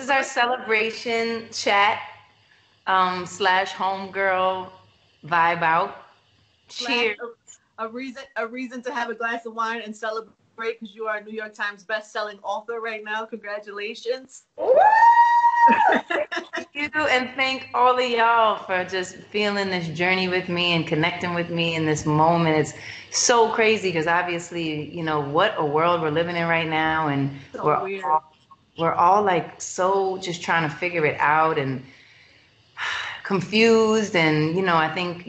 is our celebration chat slash homegirl vibe out. Slash Cheers. a reason to have a glass of wine and celebrate because you are a New York Times best-selling author right now. Congratulations. Woo! Thank you, and thank all of y'all for just feeling this journey with me and connecting with me in this moment. It's so crazy because obviously, what a world we're living in right now, and So we're weird. all, we're all like so just trying to figure it out and confused, and I think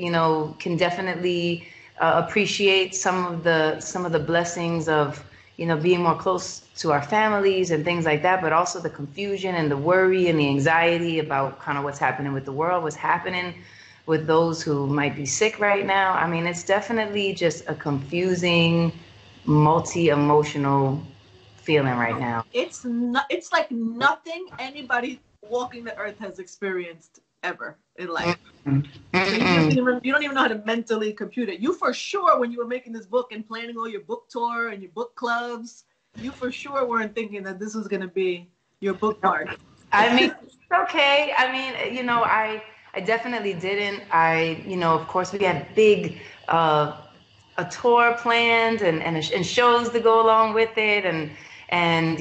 can definitely appreciate some of the blessings of being more close to our families and things like that, but also the confusion and the worry and the anxiety about kind of what's happening with the world, what's happening with those who might be sick right now. I mean, it's definitely just a confusing, multi-emotional feeling right now. It's like nothing anybody walking the earth has experienced ever in life. So you don't even know how to mentally compute it. You for sure, when you were making this book and planning all your book tour and your book clubs, you for sure weren't thinking that this was going to be your book part. I mean, it's okay. I mean, I definitely didn't. Of course, we had big a tour planned and shows to go along with it, and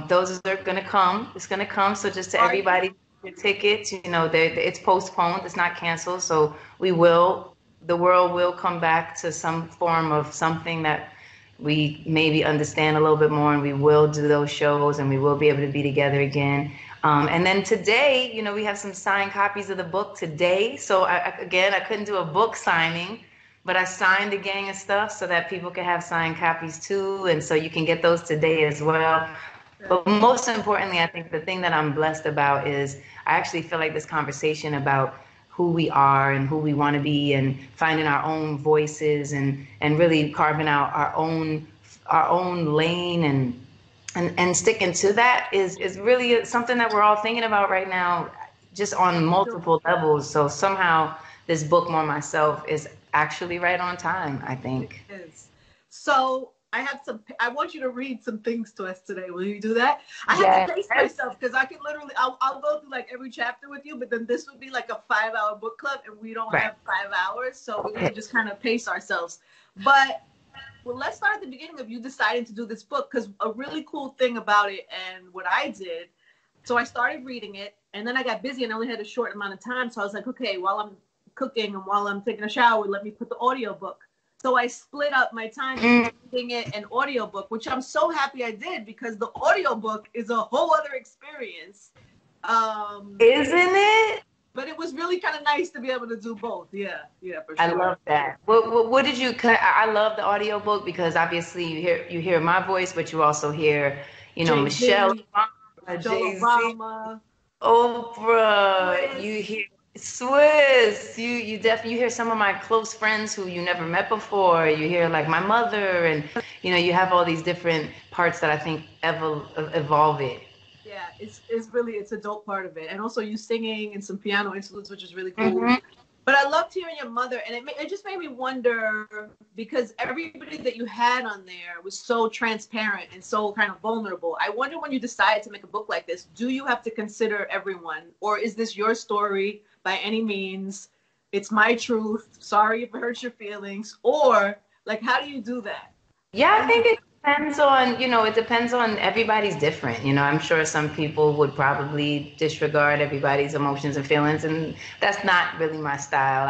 those are gonna come. It's gonna come. So just to everybody, your tickets, it's postponed. It's not canceled. So the world will come back to some form of something that we maybe understand a little bit more, and we will do those shows, and we will be able to be together again. And then today, we have some signed copies of the book today. So I couldn't do a book signing, but I signed a gang of stuff so that people can have signed copies too. And so you can get those today as well. But most importantly, I think the thing that I'm blessed about is I actually feel like this conversation about who we are and who we want to be and finding our own voices and really carving out our own lane and sticking to that is really something that we're all thinking about right now, just on multiple levels. So somehow this book, More Myself, is actually right on time, I think. It is. So I want you to read some things to us today. Will you do that? I have to pace myself because I can literally, I'll go through like every chapter with you, but then this would be like a 5-hour book club and we don't have 5 hours. So we need to just kind of pace ourselves. But well, let's start at the beginning of you deciding to do this book, because a really cool thing about it and what I did, so I started reading it and then I got busy and I only had a short amount of time. So I was like, okay, while I'm cooking and while I'm taking a shower, let me put the audiobook. So I split up my time reading it and audiobook, which I'm so happy I did because the audiobook is a whole other experience. Isn't it? But it was really kind of nice to be able to do both. Yeah, for sure. I love that. What did you cut? I love the audiobook because obviously you hear my voice, but you also hear, Michelle Obama, Jay-Z, Oprah, you hear Swiss, you definitely hear some of my close friends who you never met before. You hear like my mother, and you have all these different parts that I think evolve it. Yeah, it's a dope part of it, and also you singing and some piano interludes, which is really cool. Mm-hmm. But I loved hearing your mother, and it just made me wonder, because everybody that you had on there was so transparent and so kind of vulnerable. I wonder, when you decided to make a book like this, do you have to consider everyone, or is this your story by any means? It's my truth. Sorry if it hurts your feelings, or like, how do you do that? Yeah, I think it depends on, it depends on, everybody's different. I'm sure some people would probably disregard everybody's emotions and feelings, and that's not really my style.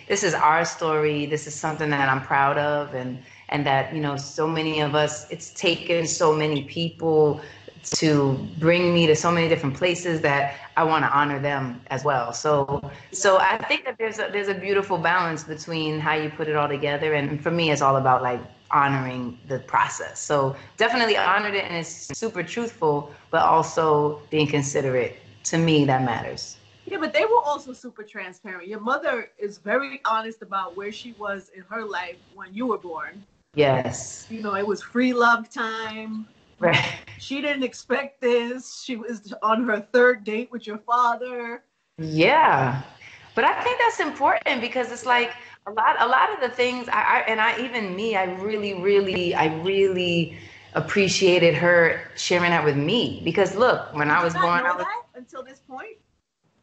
This is our story. This is something that I'm proud of, and that, so many of us, it's taken so many people to bring me to so many different places that I want to honor them as well. So I think that there's a beautiful balance between how you put it all together. And for me, it's all about like honoring the process. So definitely honored it, and it's super truthful, but also being considerate. To me, that matters. Yeah, but they were also super transparent. Your mother is very honest about where she was in her life when you were born. Yes. It was free love time. Right. She didn't expect this. She was on her third date with your father. Yeah. But I think that's important because it's like a lot of the things I really appreciated her sharing that with me. Because look, when I was born, I was that until this point.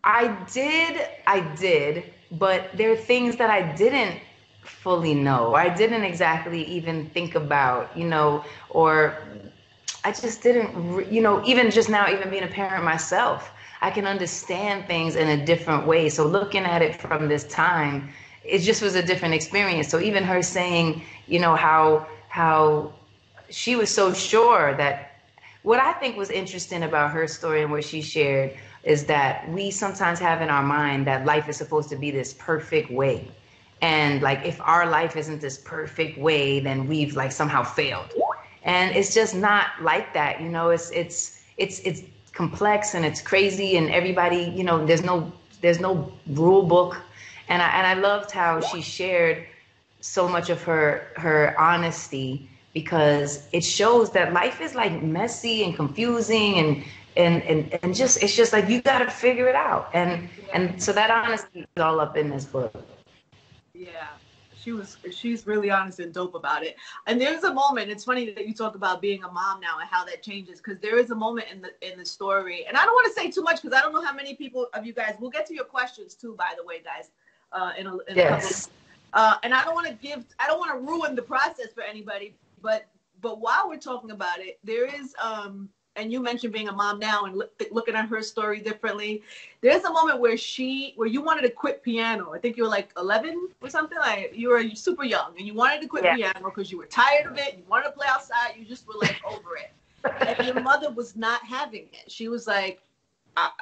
I did, but there are things that I didn't fully know. I didn't exactly even think about, or I just didn't, even just now, even being a parent myself, I can understand things in a different way. So looking at it from this time, it just was a different experience. So even her saying, how she was so sure that what I think was interesting about her story and what she shared is that we sometimes have in our mind that life is supposed to be this perfect way. And like, if our life isn't this perfect way, then we've like somehow failed. And it's just not like that. It's complex and it's crazy, and everybody, there's no rule book. And I loved how she shared so much of her honesty, because it shows that life is like messy and confusing, and just, it's just like you got to figure it out. And so that honesty is all up in this book. Yeah, she's really honest and dope about it. And there's a moment, it's funny that you talk about being a mom now and how that changes, because there is a moment in the story, and I don't want to say too much because I don't know how many people of you guys, we'll get to your questions too, by the way, guys, in a couple. And I don't want to ruin the process for anybody, but while we're talking about it, there is and you mentioned being a mom now and looking at her story differently. There's a moment where you wanted to quit piano. I think you were like 11 or something. Like you were super young and you wanted to quit piano because you were tired of it. You wanted to play outside. You just were like over it. And your mother was not having it. She was like,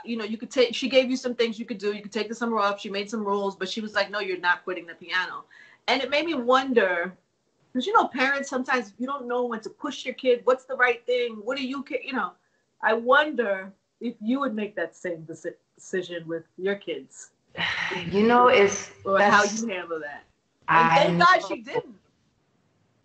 you could take. She gave you some things you could do. You could take the summer off. She made some rules, but she was like, no, you're not quitting the piano. And it made me wonder. Because, parents, sometimes you don't know when to push your kid. What's the right thing? What do you, I wonder if you would make that same decision with your kids. Or how you handle that. And thank God she didn't.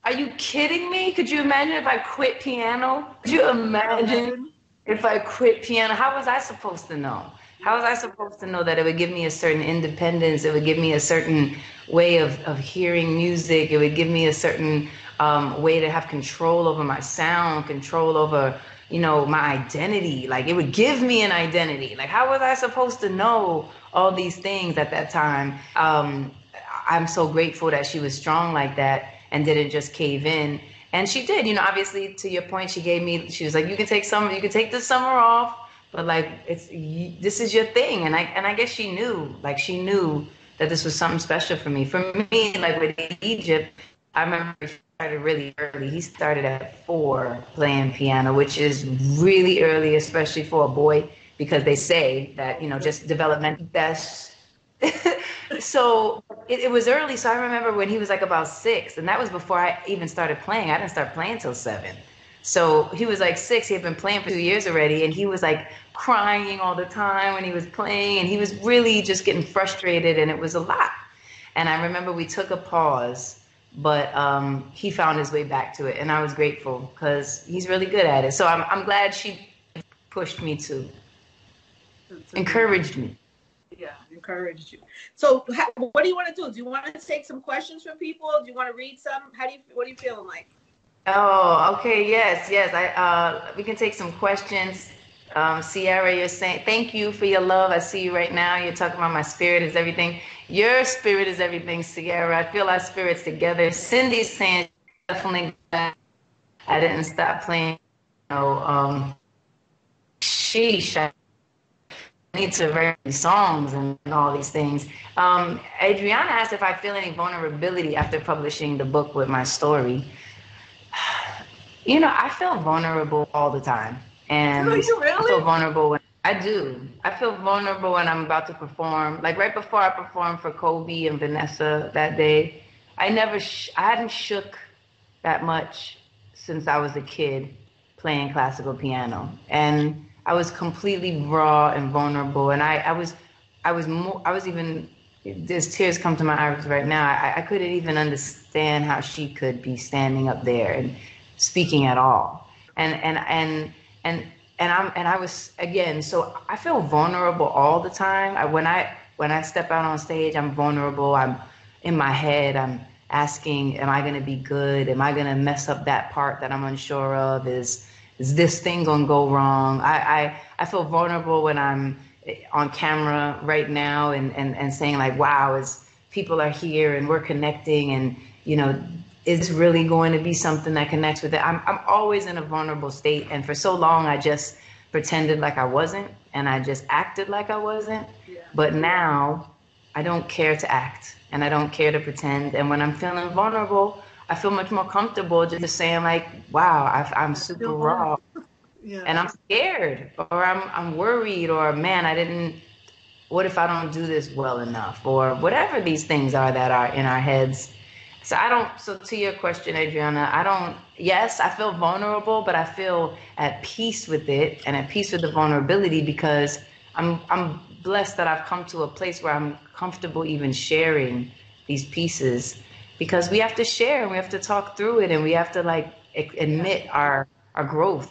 Are you kidding me? Could you imagine if I quit piano? Could you imagine if I quit piano? How was I supposed to know? How was I supposed to know that it would give me a certain independence? It would give me a certain way of hearing music. It would give me a certain way to have control over my sound, control over, my identity. Like, it would give me an identity. Like, how was I supposed to know all these things at that time? I'm so grateful that she was strong like that and didn't just cave in. And she did, obviously, to your point, she was like, you can take the summer off. But like, this is your thing, and I guess she knew that this was something special for me. For me, like with Egypt, I remember he started really early. He started at 4 playing piano, which is really early, especially for a boy, because they say that just development best. So it was early. So I remember when he was like about 6, and that was before I even started playing. I didn't start playing till 7. So he was like 6, he had been playing for 2 years already, and he was like crying all the time when he was playing, and he was really just getting frustrated, and it was a lot. And I remember we took a pause, but he found his way back to it, and I was grateful because he's really good at it. So I'm glad she pushed me to, encouraged me. Yeah, encouraged you. So what do you want to do? Do you want to take some questions from people? Do you want to read some? What are you feeling like? Oh, okay. Yes. We can take some questions. Sierra, you're saying, thank you for your love. I see you right now. You're talking about my spirit is everything. Your spirit is everything, Sierra. I feel our spirits together. Cindy's saying, definitely glad I didn't stop playing. Sheesh, I need to write songs and all these things. Adriana asked if I feel any vulnerability after publishing the book with my story. I feel vulnerable all the time. And do you really? I feel vulnerable when I do. I feel vulnerable when I'm about to perform. Like right before I performed for Kobe and Vanessa that day, I hadn't shook that much since I was a kid playing classical piano. And I was completely raw and vulnerable. And I was even, there's tears come to my eyes right now. I couldn't even understand how she could be standing up there and speaking at all. And I was, again, so I feel vulnerable all the time. When I step out on stage, I'm vulnerable. I'm in my head. asking, am I going to be good? Am I going to mess up that part that I'm unsure of? Is this thing going to go wrong? I feel vulnerable when I'm on camera right now and saying like, wow, is people are here and we're connecting, and, you know, is this really going to be something that connects with it? I'm always in a vulnerable state. And for so long, I just pretended like I wasn't, and I just acted like I wasn't. Yeah. But now I don't care to act, and I don't care to pretend. And when I'm feeling vulnerable, I feel much more comfortable just saying like, wow, I'm super raw. Yeah. And I'm scared, or I'm worried, or man, what if I don't do this well enough, or whatever these things are that are in our heads. So to your question, Adriana, yes, I feel vulnerable, but I feel at peace with it and at peace with the vulnerability, because I'm blessed that I've come to a place where I'm comfortable even sharing these pieces, because we have to share and we have to talk through it, and we have to like admit our growth.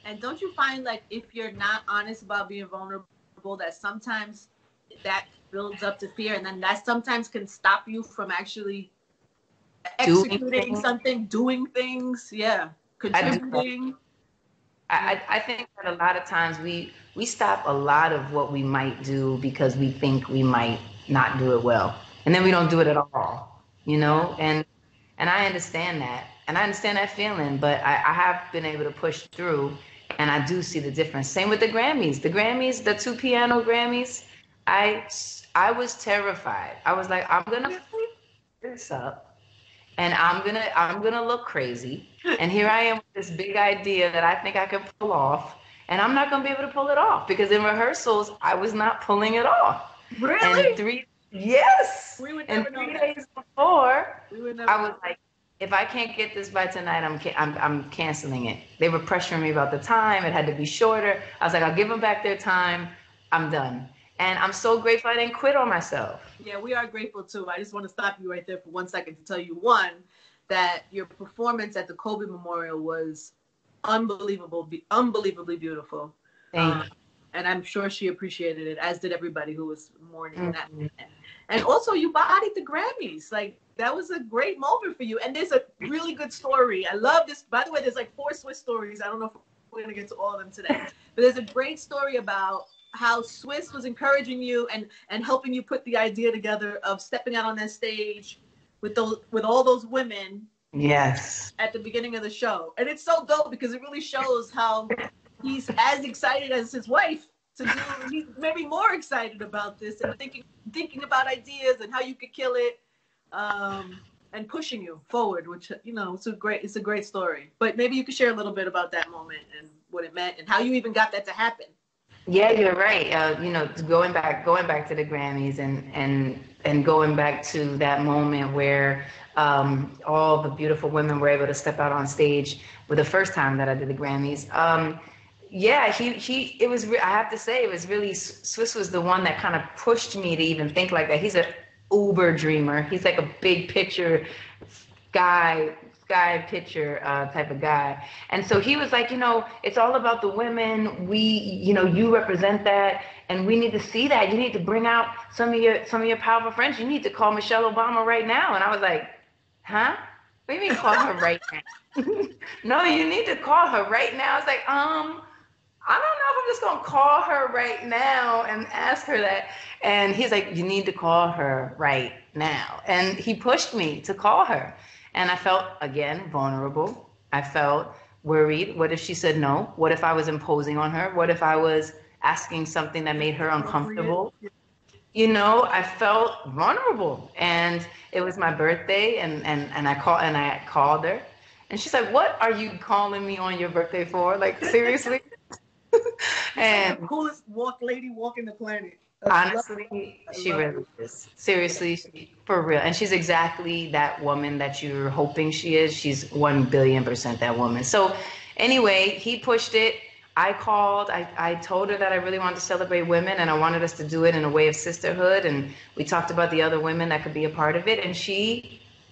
And don't you find like if you're not honest about being vulnerable, that sometimes that builds up to fear, and then that sometimes can stop you from actually executing something, doing things, contributing. I think that a lot of times we stop a lot of what we might do because we think we might not do it well, and then we don't do it at all, you know. And I understand that, and I understand that feeling, but I have been able to push through, and I do see the difference. Same with the Grammys, the 2 piano Grammys. I was terrified. I was like, I'm gonna flip this up, and I'm gonna look crazy. And here I am with this big idea that I think I can pull off, and I'm not gonna be able to pull it off, because in rehearsals I was not pulling it off. Really? And 3 days before, I was like, if I can't get this by tonight, I'm canceling it. They were pressuring me about the time. It had to be shorter. I was like, I'll give them back their time. I'm done. And I'm so grateful I didn't quit on myself. Yeah, we are grateful too. I just want to stop you right there for 1 second to tell you, one, that your performance at the Kobe Memorial was unbelievably beautiful. Thank you. And I'm sure she appreciated it, as did everybody who was mourning that. And also, you bodied the Grammys. Like, that was a great moment for you. And there's a really good story. I love this. By the way, there's like 4 Swiss stories. I don't know if we're going to get to all of them today. But there's a great story about how Swiss was encouraging you and helping you put the idea together of stepping out on that stage with all those women. Yes. At the beginning of the show. And it's so dope because it really shows how he's as excited as his wife to do. He's maybe more excited about this and thinking about ideas and how you could kill it, and pushing you forward, which, you know, it's a great story. But maybe you could share a little bit about that moment and what it meant and how you even got that to happen. Yeah, you're right. You know, going back to the Grammys and going back to that moment where all the beautiful women were able to step out on stage for the first time that I did the Grammys. It was, I have to say, it was really, Swiss was the one that kind of pushed me to even think like that. He's an uber dreamer. He's like a big picture guy, sky picture type of guy. And so he was like, you know, it's all about the women. You represent that, and we need to see that. You need to bring out some of your powerful friends. You need to call Michelle Obama right now. And I was like, huh? What do you mean call her right now? No, you need to call her right now. I was like, I don't know if I'm just going to call her right now and ask her that. And he's like, you need to call her right now. And he pushed me to call her. And I felt, again, vulnerable. I felt worried. What if she said no? What if I was imposing on her? What if I was asking something that made her uncomfortable? You know, I felt vulnerable. And it was my birthday, and I called her. And she's like, what are you calling me on your birthday for? Like, seriously? And the coolest lady walking the planet. Honestly, she really is. Seriously, for real. And she's exactly that woman that you're hoping she is. She's 1 billion% that woman. So anyway, he pushed it. I called. I told her that I really wanted to celebrate women, and I wanted us to do it in a way of sisterhood. And we talked about the other women that could be a part of it. And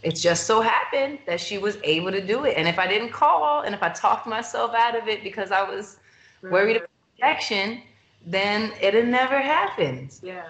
it just so happened that she was able to do it. And if I didn't call, and if I talked myself out of it because I was worried about rejection, then it had never happened. Yeah.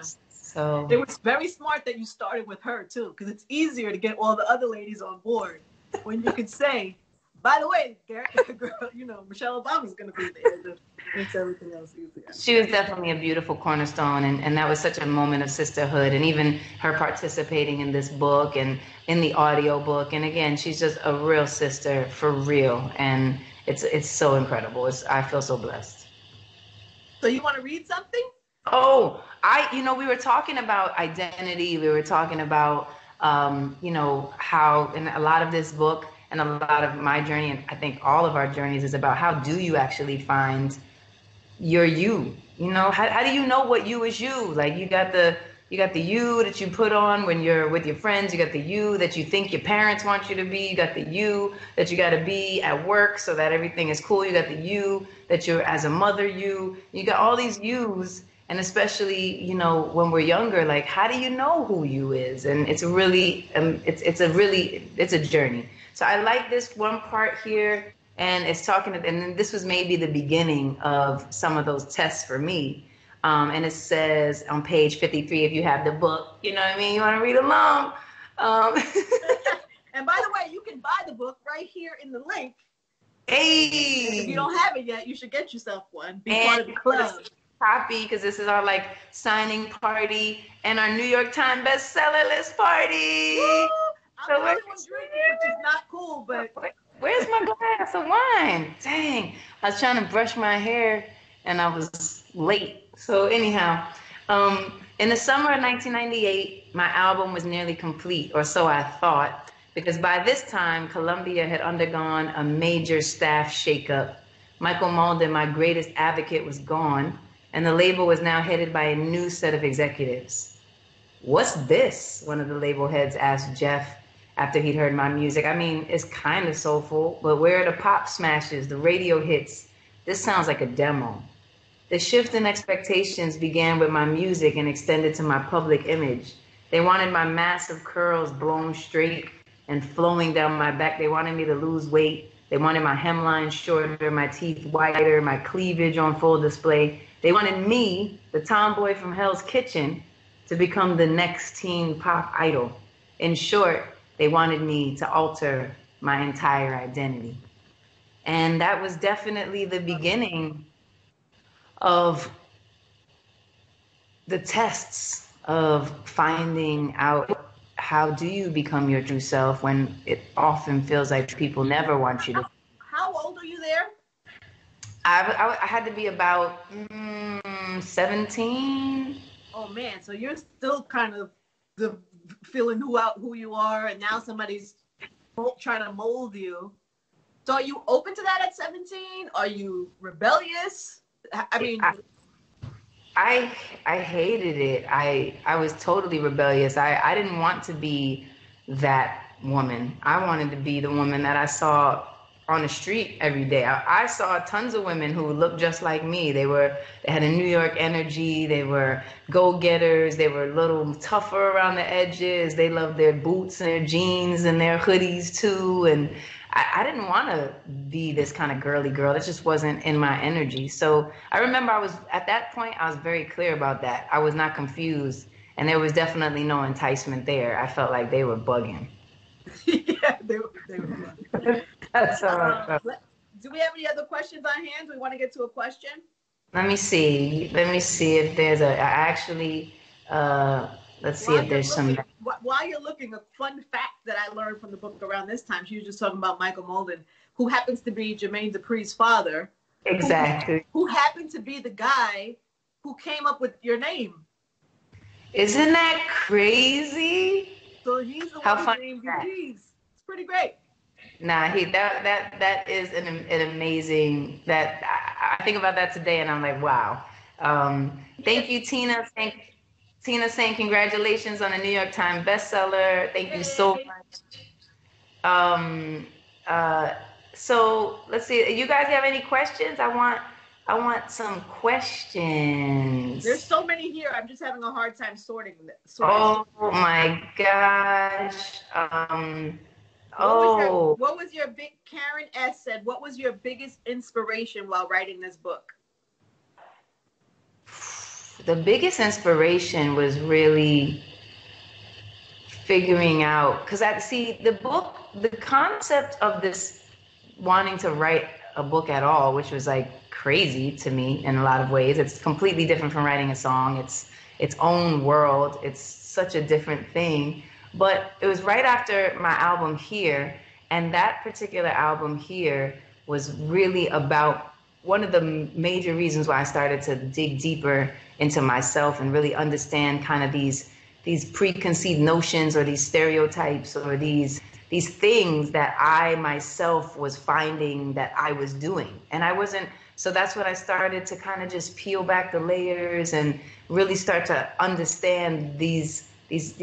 So it was very smart that you started with her too, because it's easier to get all the other ladies on board when you could say, by the way, girl, you know, Michelle Obama's going to be there. It makes everything else easier. she was definitely a beautiful cornerstone, and that was such a moment of sisterhood, and even her participating in this book and in the audio book. And again, she's just a real sister for real, and it's so incredible. I feel so blessed. So you want to read something? Oh, we were talking about identity. We were talking about, how in a lot of this book and a lot of my journey, and I think all of our journeys, is about how do you actually find your you? How do you know what you is you? Like you got the you that you put on when you're with your friends. You got the you that you think your parents want you to be. You got the you that you got to be at work so that everything is cool. You got the you that you're as a mother. You got all these yous. And especially, when we're younger, like, how do you know who you is? And it's really, it's a journey. So I like this one part here, and it's talking, and then this was maybe the beginning of some of those tests for me. And it says on page 53, if you have the book, you know what I mean? You want to read along. And by the way, you can buy the book right here in the link. Hey! And if you don't have it yet, you should get yourself one. Be part of the club. Copy, because this is our signing party and our New York Times bestseller list party. Woo! I'm the only one drinking, which is not cool, but where's my glass of wine? Dang, I was trying to brush my hair and I was late. So anyhow, in the summer of 1998, my album was nearly complete, or so I thought, because by this time, Columbia had undergone a major staff shakeup. Michael Malden, my greatest advocate, was gone, and the label was now headed by a new set of executives. What's this? One of the label heads asked Jeff after he'd heard my music. I mean, it's kind of soulful, but where are the pop smashes, the radio hits? This sounds like a demo. The shift in expectations began with my music and extended to my public image. They wanted my massive curls blown straight and flowing down my back. They wanted me to lose weight. They wanted my hemline shorter, my teeth whiter, my cleavage on full display. They wanted me, the tomboy from Hell's Kitchen, to become the next teen pop idol. In short, they wanted me to alter my entire identity. And that was definitely the beginning of the tests of finding out how do you become your true self when it often feels like people never want you to. How old are you there? I had to be about 17. Oh man, so you're still kind of feeling who you are, and now somebody's trying to mold you. So are you open to that at 17? Are you rebellious? I mean, I hated it. I was totally rebellious. I didn't want to be that woman. I wanted to be the woman that I saw on the street every day. I saw tons of women who looked just like me. They had a New York energy. They were go-getters. They were a little tougher around the edges. They loved their boots and their jeans and their hoodies too. And I didn't want to be this kind of girly girl. It just wasn't in my energy. So I remember at that point, I was very clear about that. I was not confused. And there was definitely no enticement there. I felt like they were bugging. Yeah, they were bugging. That's how I felt. Do we have any other questions on hand? Do we want to get to a question? Let me see if there's let's see if there's some. While you're looking, a fun fact that I learned from the book around this time, she was just talking about Michael Malden, who happens to be Jermaine Dupri's father. Exactly. Who happened to be the guy who came up with your name. Isn't that crazy? So he's the one who named you Peas. It's pretty great. Nah, that is an amazing, that I think about that today and I'm like, wow. Thank you, Tina. Tina saying congratulations on the New York Times bestseller. Thank you so much. So let's see. You guys have any questions? I want some questions. There's so many here. I'm just having a hard time sorting. Oh my gosh. What was your big, Karen S said, what was your biggest inspiration while writing this book? The biggest inspiration was really figuring out, because I see the book, the concept of this wanting to write a book at all, which was like crazy to me in a lot of ways. It's completely different from writing a song. It's its own world. It's such a different thing. But it was right after my album Here, and that particular album Here was really about one of the major reasons why I started to dig deeper into myself and really understand kind of these preconceived notions or these stereotypes or these things that I myself was finding that I was doing. And I wasn't, so that's when I started to kind of just peel back the layers and really start to understand these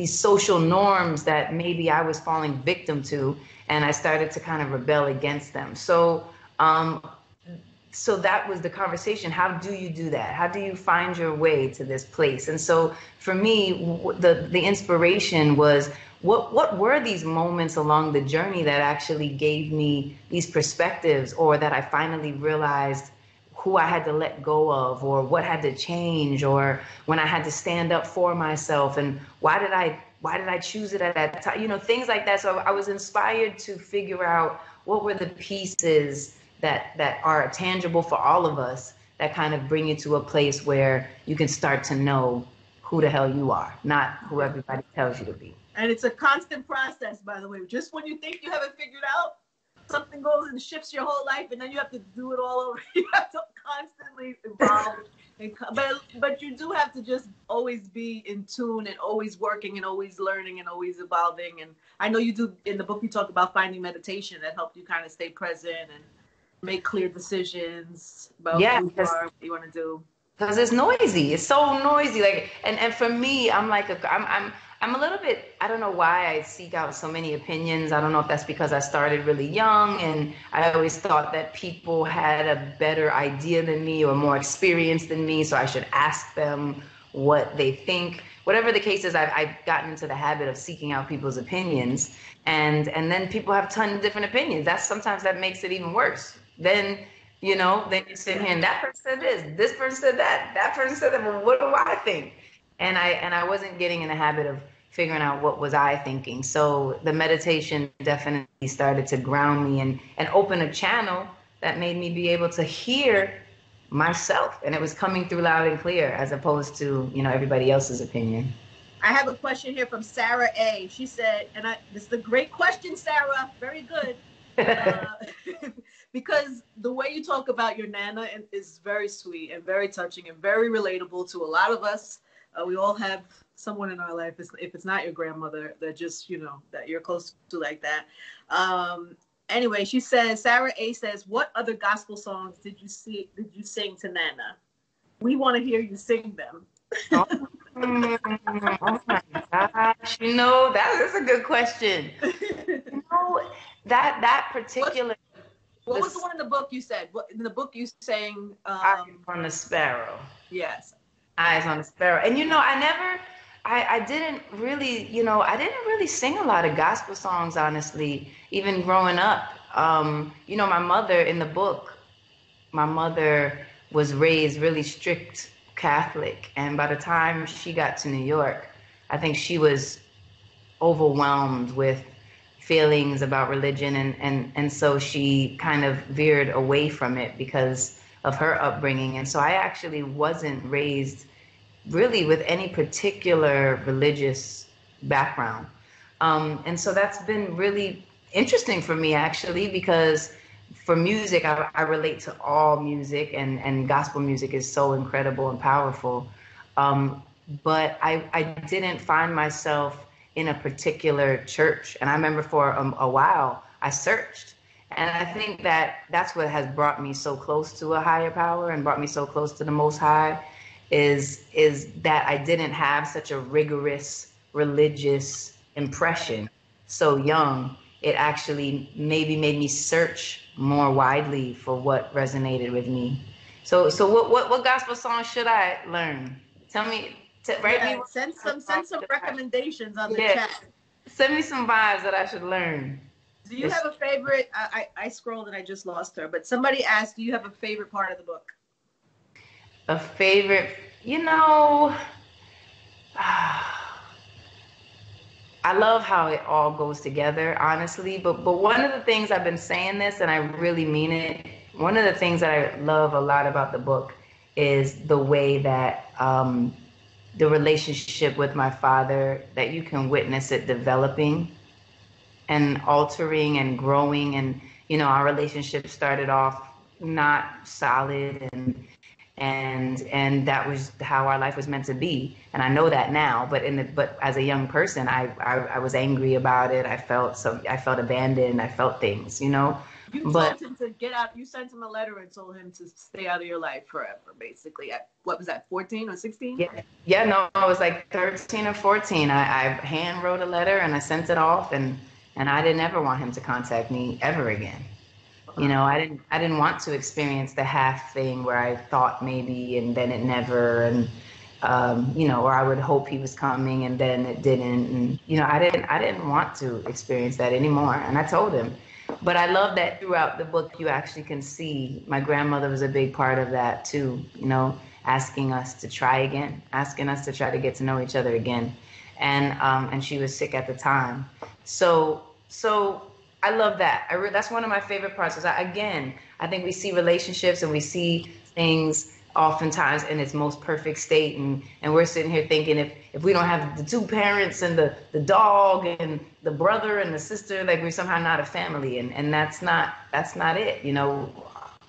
social norms that maybe I was falling victim to, and I started to kind of rebel against them. So so that was the conversation. How do you do that? How do you find your way to this place? And so for me, the inspiration was, what were these moments along the journey that actually gave me these perspectives, or that I finally realized who I had to let go of, or what had to change, or when I had to stand up for myself, and why did I choose it at that time? You know, things like that. So I was inspired to figure out what were the pieces that are tangible for all of us, that kind of bring you to a place where you can start to know who the hell you are, not who everybody tells you to be. And it's a constant process, by the way. Just when you think you have it figured out, something goes and shifts your whole life, and then you have to do it all over. You have to constantly evolve. But you do have to just always be in tune and always working and always learning and always evolving. And I know you do, in the book, you talk about finding meditation that helped you kind of stay present and make clear decisions about who you are, what you want to do. Because it's noisy. It's so noisy. Like, and for me, I'm like, I'm a little bit, I don't know why I seek out so many opinions. I don't know if that's because I started really young and I always thought that people had a better idea than me or more experience than me, so I should ask them what they think. Whatever the case is, I've gotten into the habit of seeking out people's opinions, and then people have tons of different opinions. Sometimes that makes it even worse. Then, you know, then you sit here and that person said this person said that person said that, well, what do I think? And I wasn't getting in the habit of figuring out what was I thinking. So the meditation definitely started to ground me and open a channel that made me be able to hear myself. And it was coming through loud and clear, as opposed to, you know, everybody else's opinion. I have a question here from Sarah A. She said, this is a great question, Sarah. Very good. Because the way you talk about your Nana is very sweet and very touching and very relatable to a lot of us. We all have someone in our life, if it's not your grandmother, that just, you know, that you're close to like that. Anyway, she says, Sarah A says, what other gospel songs did you sing to Nana? We want to hear you sing them. Oh my gosh. You know, that is a good question. You know, that particular... What was the one in the book you said? In the book you sang... Eyes on the Sparrow. Yes. Eyes on the Sparrow. And, you know, I didn't really sing a lot of gospel songs, honestly, even growing up. You know, my mother, in the book, my mother was raised really strict Catholic. And by the time she got to New York, I think she was overwhelmed with feelings about religion. And so she kind of veered away from it because of her upbringing. And so I actually wasn't raised really with any particular religious background. And so that's been really interesting for me, actually, because for music, I relate to all music, and gospel music is so incredible and powerful. But I didn't find myself in a particular church. And I remember for a while, I searched. And I think that's what has brought me so close to a higher power and brought me so close to the Most High, is that I didn't have such a rigorous religious impression so young. It actually maybe made me search more widely for what resonated with me. So what gospel song should I learn? Tell me, send some recommendations on the chat. Send me some vibes that I should learn. Do you have a favorite? I scrolled and I just lost her, but somebody asked, do you have a favorite part of the book? A favorite? You know, I love how it all goes together, honestly. But one of the things, I've been saying this and I really mean it. One of the things that I love a lot about the book is the way that the relationship with my father, that you can witness it developing and altering and growing. And our relationship started off not solid, and that was how our life was meant to be. And I know that now, but as a young person, I was angry about it. I felt abandoned. I felt things. You But told him to get out. You sent him a letter and told him to stay out of your life forever, basically. At, what was that, 14 or 16? yeah, no, I was like 13 or 14. I hand wrote a letter and I sent it off, and I didn't ever want him to contact me ever again. I didn't want to experience the half thing where I thought maybe and then it never, and or I would hope he was coming and then it didn't, and I didn't want to experience that anymore. And I told him. But I love that throughout the book you actually can see my grandmother was a big part of that too, asking us to try again, asking us to try to get to know each other again. And she was sick at the time. So I love that. That's one of my favorite parts. Because I think we see relationships and we see things oftentimes in its most perfect state, and we're sitting here thinking if we don't have the two parents and the dog and the brother and the sister, like we're somehow not a family, and that's not it.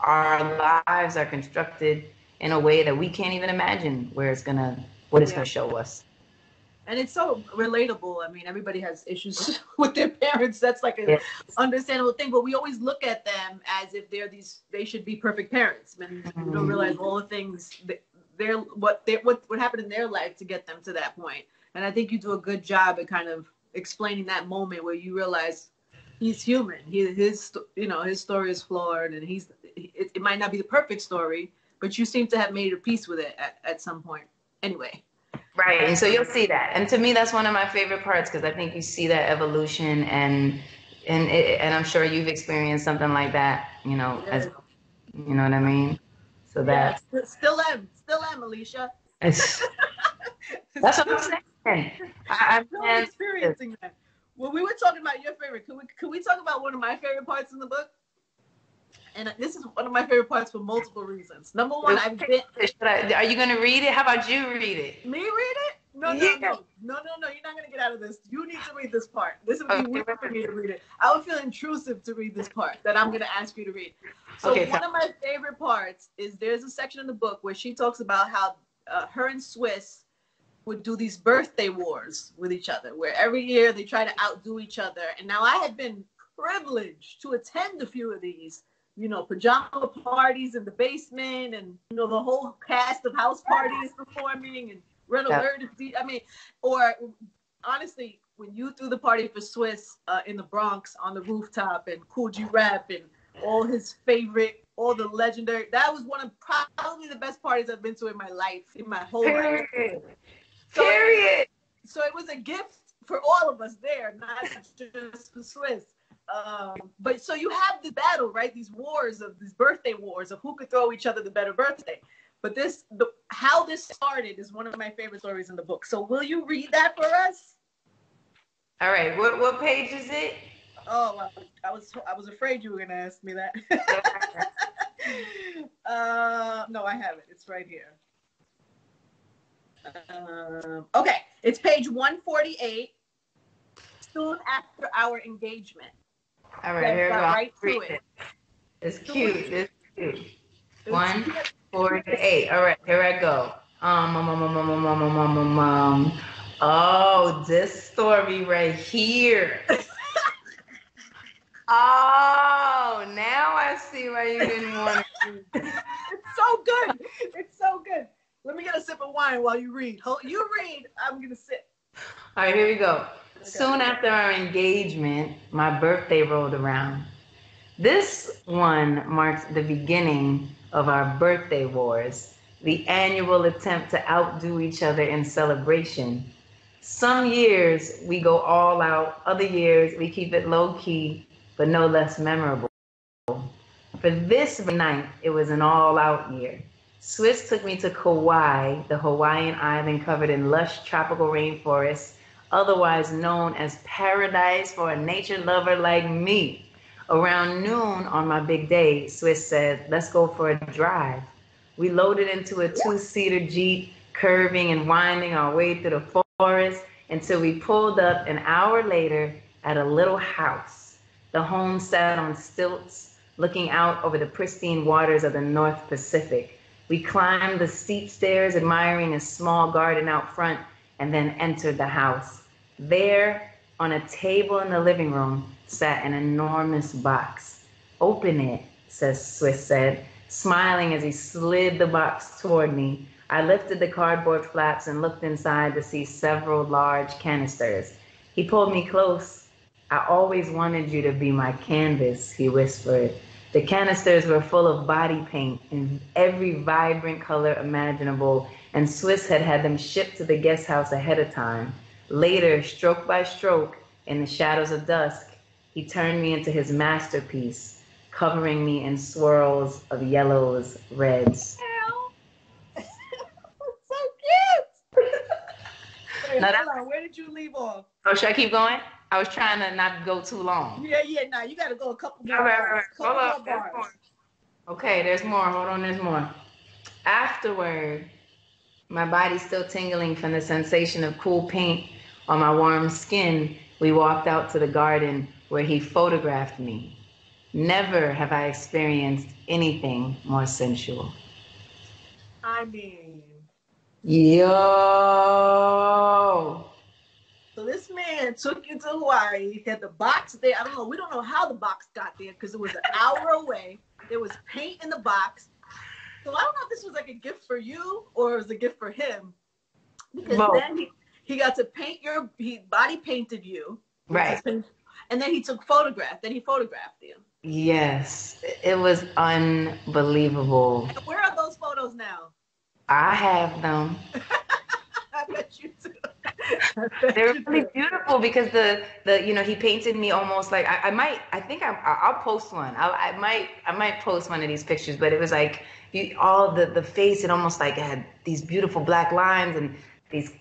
Our lives are constructed in a way that we can't even imagine what it's gonna show us. And it's so relatable. I mean, everybody has issues with their parents. That's like an understandable thing. But we always look at them as if they should be perfect parents. And you don't realize all the things what happened in their life to get them to that point. And I think you do a good job at kind of explaining that moment where you realize he's human. His story is flawed, and it might not be the perfect story, but you seem to have made a peace with it at some point. Anyway. Right, and so you'll see that, and to me, that's one of my favorite parts, because I think you see that evolution, and I'm sure you've experienced something like that, as you know what I mean. So that still am, Alicia. That's what I'm saying. I'm experiencing that. Well, we were talking about your favorite. Can we talk about one of my favorite parts in the book? And this is one of my favorite parts for multiple reasons. Number one, are you going to read it? How about you read it? Me read it? No. You're not going to get out of this. You need to read this part. This would be weird for me to read it. I would feel intrusive to read this part that I'm going to ask you to read. So one of my favorite parts is there's a section in the book where she talks about how her and Swiss would do these birthday wars with each other, where every year they try to outdo each other. And now I had been privileged to attend a few of these. Pajama parties in the basement, and the whole cast of House Party is performing, and Red Alert is. Or honestly, when you threw the party for Swiss in the Bronx on the rooftop, and Cool G Rap and all the legendary. That was one of probably the best parties I've been to in my life, in my whole life. Period. So it was a gift for all of us there, not just for Swiss. But so you have the battle, right? These birthday wars of who could throw each other the better birthday. But how this started is one of my favorite stories in the book. So will you read that for us? All right. What page is it? Oh, I was afraid you were going to ask me that. No, I have it. It's right here. Okay. It's page 148. Soon after our engagement. All right, here we go. Right through it. It's cute. It's cute. 148. All right, here I go. Oh, this story right here. Oh, now I see why you didn't want to. It's so good. It's so good. Let me get a sip of wine while you read. You read. I'm gonna sip. All right, here we go. Soon after our engagement, my birthday rolled around. This one marks the beginning of our birthday wars, the annual attempt to outdo each other in celebration. Some years we go all out, other years we keep it low key, but no less memorable. For this night, it was an all out year. Swiss took me to Kauai, the Hawaiian island covered in lush tropical rainforests, otherwise known as paradise for a nature lover like me. Around noon on my big day, Swiss said, let's go for a drive. We loaded into a two-seater Jeep, curving and winding our way through the forest until we pulled up an hour later at a little house. The home sat on stilts, looking out over the pristine waters of the North Pacific. We climbed the steep stairs, admiring a small garden out front, and then entered the house. There, on a table in the living room, sat an enormous box. Open it, Swiss said, smiling as he slid the box toward me. I lifted the cardboard flaps and looked inside to see several large canisters. He pulled me close. I always wanted you to be my canvas, he whispered. The canisters were full of body paint in every vibrant color imaginable, and Swiss had had them shipped to the guest house ahead of time. Later, stroke by stroke, in the shadows of dusk, he turned me into his masterpiece, covering me in swirls of yellows, reds. So cute! Wait, Now hold on. Where did you leave off? Oh, should I keep going? I was trying to not go too long. Yeah, nah, you got to go a couple more All right. Couple more bars. Okay, there's more. Hold on, there's more. Afterward, my body still tingling from the sensation of cool paint on my warm skin, we walked out to the garden where he photographed me. Never have I experienced anything more sensual. I mean... Yo! So this man took you to Hawaii. He had the box there. I don't know. We don't know how the box got there because it was an hour away. There was paint in the box. So I don't know if this was like a gift for you or it was a gift for him. Because then he got to paint he body painted you. Right. And then he took photographs. Then he photographed you. Yes. It was unbelievable. And where are those photos now? I have them. I bet you do. They're really beautiful because the he painted me almost like I'll post one. I might post one of these pictures, but it was like all the face, it almost like it had these beautiful black lines and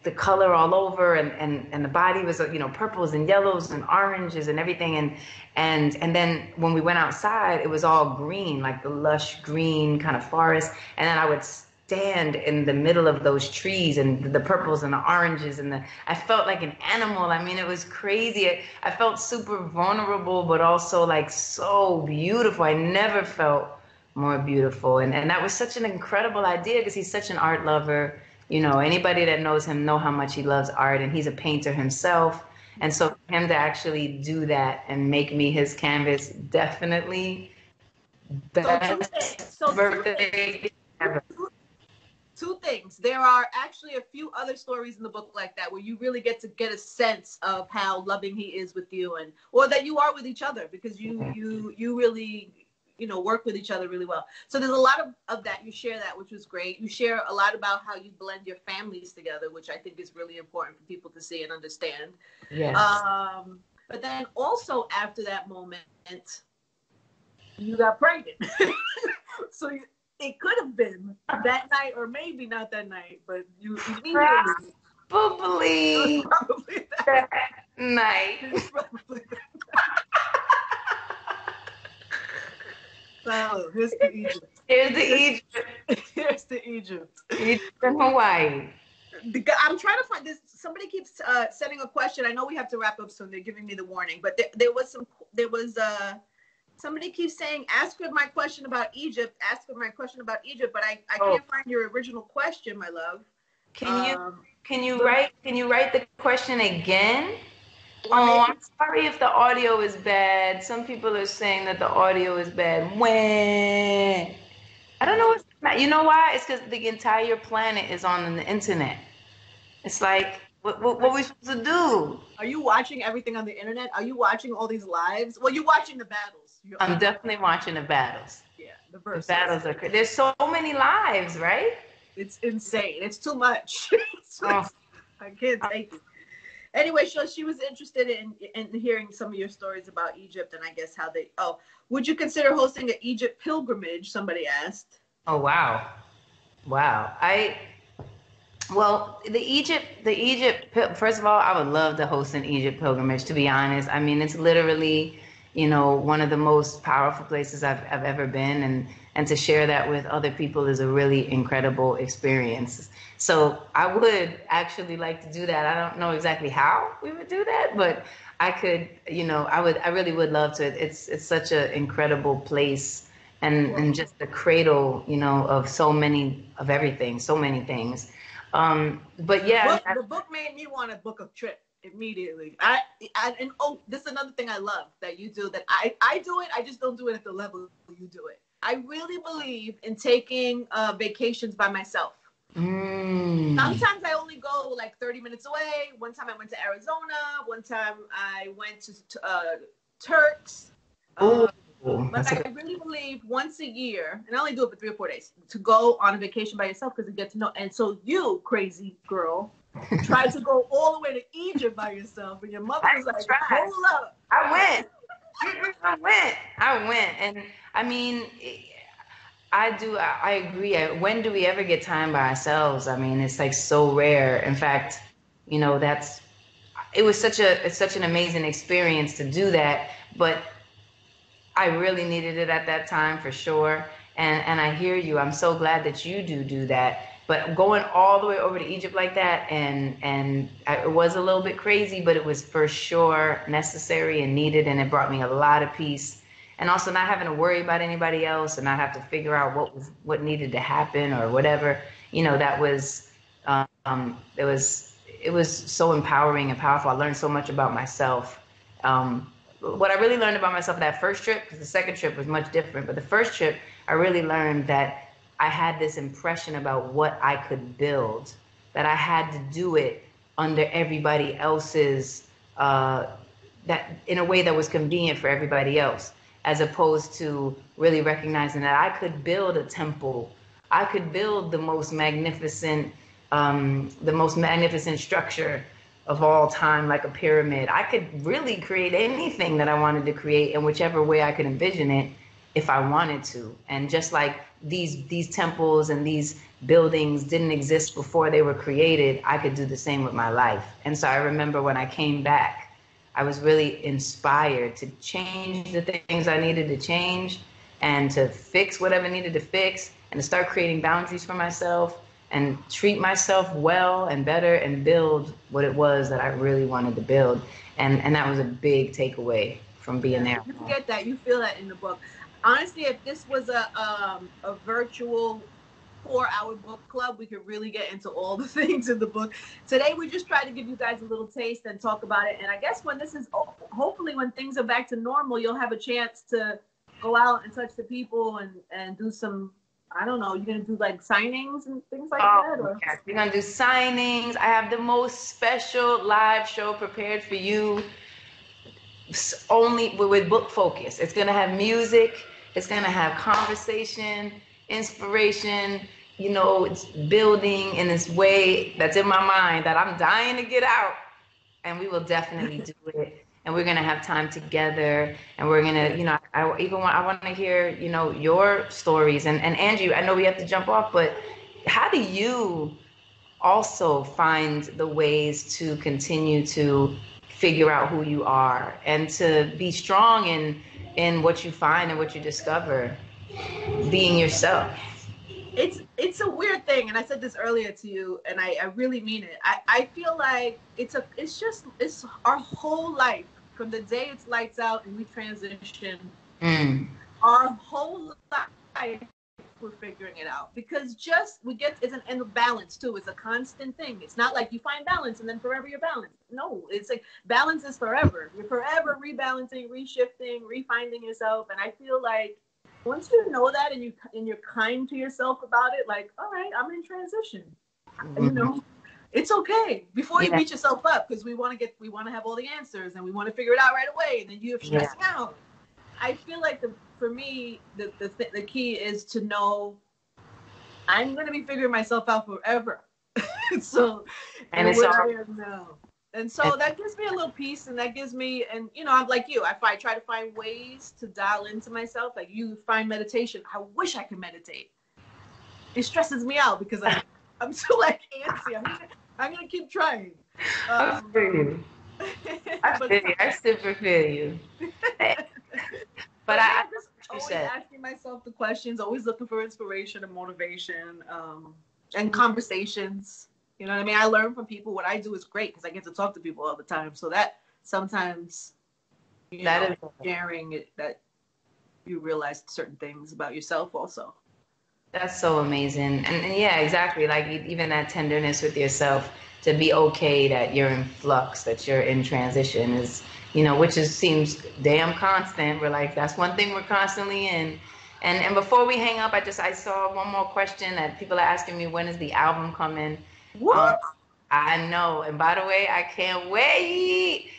the color all over and the body was purples and yellows and oranges and everything and then when we went outside it was all green, like the lush green kind of forest, and then I would stand in the middle of those trees and the purples and the oranges I felt like an animal. I mean, it was crazy. I felt super vulnerable, but also like so beautiful. I never felt more beautiful. And that was such an incredible idea because he's such an art lover. Anybody that knows him know how much he loves art, and he's a painter himself. And so for him to actually do that and make me his canvas, definitely best birthday ever. Two things. There are actually a few other stories in the book like that where you really get a sense of how loving he is with you or that you are with each other because you really work with each other really well. So there's a lot of that. You share that, which was great. You share a lot about how you blend your families together, which I think is really important for people to see and understand. Yes. But then also after that moment, you got pregnant. So it could have been that night, or maybe not that night, but you immediately. Probably that night. Probably that night. So here's the Egypt. Here's the Egypt. Egypt and Hawaii. I'm trying to find this. Somebody keeps sending a question. I know we have to wrap up soon. They're giving me the warning, but somebody keeps saying, ask her my question about Egypt, but I can't find your original question, my love. Can you write the question again? Oh, I'm sorry if the audio is bad. Some people are saying that the audio is bad. When? I don't know. You know why? It's because the entire planet is on the internet. It's like, what are we supposed to do? Are you watching everything on the internet? Are you watching all these lives? Well, you're watching the battles. I'm definitely watching the battles. Yeah, the battles are crazy. There's so many lives, right? It's insane. It's too much. I can't take it. Anyway, so she was interested in hearing some of your stories about Egypt and I guess how would you consider hosting an Egypt pilgrimage? Somebody asked. Oh, wow. Wow. Well, the Egypt, first of all, I would love to host an Egypt pilgrimage, to be honest. I mean, it's literally, one of the most powerful places I've ever been. And to share that with other people is a really incredible experience. So I would actually like to do that. I don't know exactly how we would do that, but I could, I really would love to. It's such an incredible place and just the cradle, of so many, of everything, so many things. But yeah, The book made me want to book a trip immediately. And oh, this is another thing I love that you do, that I do it. I just don't do it at the level you do it. I really believe in taking vacations by myself. Sometimes I only go like 30 minutes away. One time I went to Arizona. One time I went to Turks. oh, But I really believe once a year, and I only do it for 3 or 4 days, to go on a vacation by yourself because you get to know. And so you, crazy girl, tried to go all the way to Egypt by yourself, and your mother was like, "Hold up." I went, and I mean, I agree. When do we ever get time by ourselves? I mean, it's like so rare. In fact, it was it's such an amazing experience to do that, but I really needed it at that time for sure. And I hear you. I'm so glad that you do that. But going all the way over to Egypt like that, it was a little bit crazy, but it was for sure necessary and needed, and it brought me a lot of peace. And also not having to worry about anybody else and not have to figure out what needed to happen or whatever. That was it was so empowering and powerful. I learned so much about myself. What I really learned about myself that first trip, because the second trip was much different, but the first trip, I really learned that I had this impression about what I could build, that I had to do it under everybody else's, that in a way that was convenient for everybody else, as opposed to really recognizing that I could build a temple. I could build the most magnificent structure of all time, like a pyramid. I could really create anything that I wanted to create in whichever way I could envision it if I wanted to. And just like these temples and these buildings didn't exist before they were created, I could do the same with my life. And so I remember when I came back, I was really inspired to change the things I needed to change and to fix whatever needed to fix and to start creating boundaries for myself and treat myself well and better and build what it was that I really wanted to build. And that was a big takeaway from being there. You get that. You feel that in the book. Honestly, if this was a virtual 4-hour book club, we could really get into all the things in the book. Today, we just tried to give you guys a little taste and talk about it. And I guess when this is, hopefully when things are back to normal, you'll have a chance to go out and touch the people and do some, I don't know, you're going to do like signings and things like that? Or? Yes, we're going to do signings. I have the most special live show prepared for you, only with book focus. It's going to have music. It's going to have conversation, inspiration. It's building in this way that's in my mind that I'm dying to get out. And we will definitely do it. And we're going to have time together, and we're going to, I want to hear, your stories. And Angie, I know we have to jump off, but how do you also find the ways to continue to figure out who you are and to be strong in what you find and what you discover, being yourself? It's a weird thing, and I said this earlier to you, and I really mean it. I feel like it's our whole life, from the day it's lights out and we transition, our whole life we're figuring it out, because it's an end of balance too. It's a constant thing. It's not like you find balance and then forever you're balanced. No, it's like balance is forever. You're forever rebalancing, reshifting, refinding yourself, and I feel like once you know that and you're kind to yourself about it, like, all right, I'm in transition. It's okay before you beat yourself up, because we want to have all the answers and we want to figure it out right away, and then you're stressing out. I feel like for me, the key is to know I'm going to be figuring myself out forever. So, and it's where I am now. And so that gives me a little peace, and that gives me, and I'm like you. I try to find ways to dial into myself. Like you find meditation. I wish I could meditate. it stresses me out because I'm so like antsy. I'm gonna keep trying. I feel you. I feel you. I super feel you. But yeah, just you always said. asking myself the questions, always looking for inspiration and motivation, and conversations. You know what I mean? I learn from people. What I do is great because I get to talk to people all the time. So that sometimes, sharing it, that you realize certain things about yourself also. That's so amazing. And yeah, exactly. Like even that tenderness with yourself to be okay that you're in flux, that you're in transition is, which seems damn constant. We're like, that's one thing we're constantly in. And before we hang up, I saw one more question that people are asking me, when is the album coming? What? I know. And by the way, I can't wait.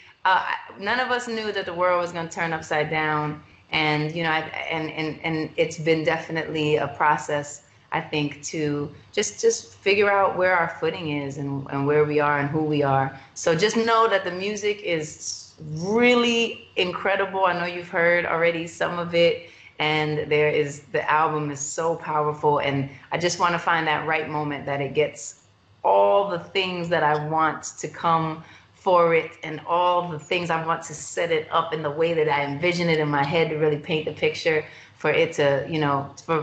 None of us knew that the world was going to turn upside down. And, and it's been definitely a process, I think, to just figure out where our footing is and where we are and who we are. So just know that the music is really incredible. I know you've heard already some of it. And the album is so powerful. And I just want to find that right moment that it gets all the things that I want to come for it and all the things I want to set it up in the way that I envision it in my head to really paint the picture for it to,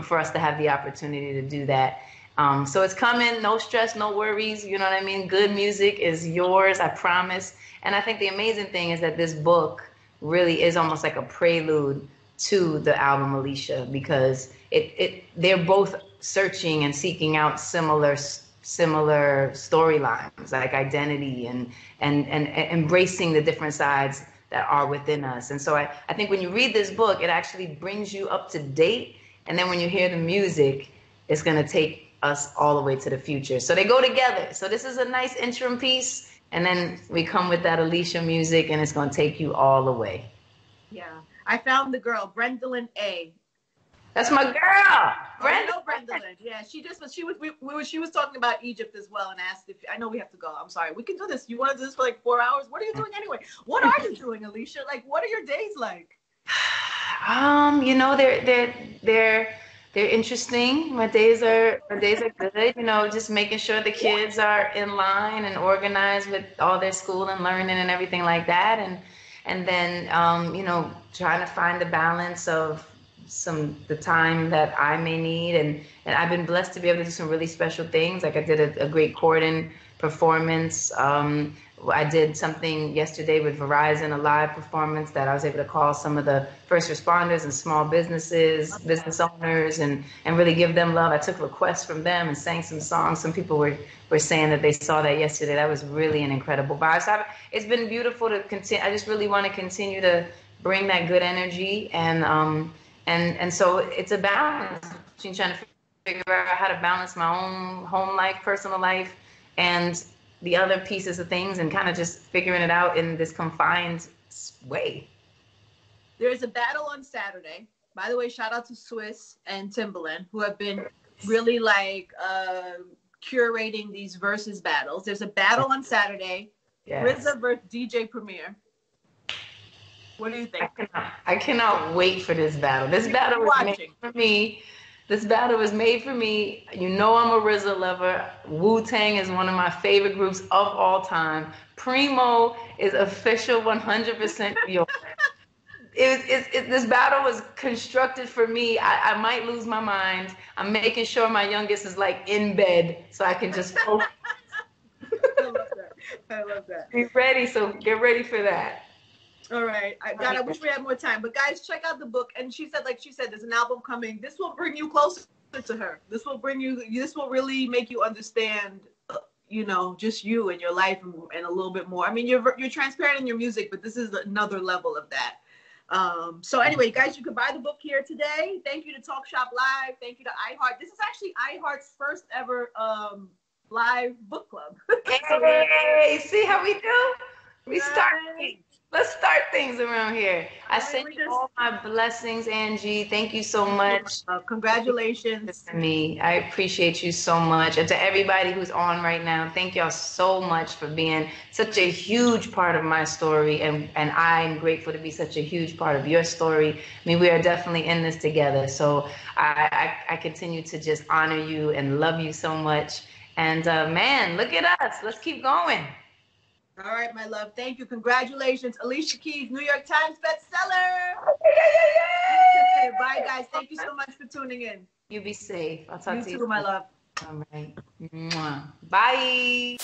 for us to have the opportunity to do that. So it's coming, no stress, no worries. You know what I mean? Good music is yours, I promise. And I think the amazing thing is that this book really is almost like a prelude to the album Alicia, because they're both searching and seeking out similar storylines, like identity and embracing the different sides that are within us. And so I think when you read this book, it actually brings you up to date. And then when you hear the music, it's going to take us all the way to the future. So they go together. So this is a nice interim piece. And then we come with that Alicia music, and it's going to take you all the way. Yeah. I found the girl, Brendolyn A. That's my girl. Brendolyn. Yeah, she was talking about Egypt as well and asked if I know we have to go. I'm sorry. We can do this. You want to do this for like 4 hours? What are you doing anyway? What are you doing, Alicia? Like, what are your days like? They're interesting. My days are good. Just making sure the kids are in line and organized with all their school and learning and everything like that. And then trying to find the balance of the time that I may need, and I've been blessed to be able to do some really special things. Like I did a great cordon performance. I did something yesterday with Verizon, a live performance that I was able to call some of the first responders and small businesses, business owners, and really give them love. I took requests from them and sang some songs. Some people were saying that they saw that yesterday. That was really an incredible vibe. So it's been beautiful to continue. I just really want to continue to bring that good energy, and so it's a balance between trying to figure out how to balance my own home life, personal life, and the other pieces of things, and kind of just figuring it out in this confined way. There's a battle on Saturday. By the way, shout out to Swiss and Timbaland, who have been really like curating these versus battles. There's a battle on Saturday. Yes. RZA versus DJ Premier. What do you think? I cannot wait for this battle. This battle was made for me. This battle was made for me. I'm a RZA lover. Wu-Tang is one of my favorite groups of all time. Primo is official 100% yours. This battle was constructed for me. I might lose my mind. I'm making sure my youngest is like in bed so I can just focus. I love that. Be ready. So get ready for that. All right. I wish we had more time. But guys, check out the book. And she said, there's an album coming. This will bring you closer to her. This will really make you understand, just you and your life and a little bit more. I mean, you're transparent in your music, but this is another level of that. So anyway, guys, you can buy the book here today. Thank you to Talk Shop Live. Thank you to iHeart. This is actually iHeart's first ever live book club. Hey, see how we do? We started. Let's start things around here. I send you all my blessings, Angie. Thank you so much. Congratulations. To me. I appreciate you so much. And to everybody who's on right now, thank y'all so much for being such a huge part of my story. And I'm grateful to be such a huge part of your story. I mean, we are definitely in this together. So I continue to just honor you and love you so much. And man, look at us. Let's keep going. All right, my love. Thank you. Congratulations. Alicia Keys, New York Times bestseller. Bye, guys. Thank you so much for tuning in. You be safe. I'll talk to you too, my love. All right. Bye.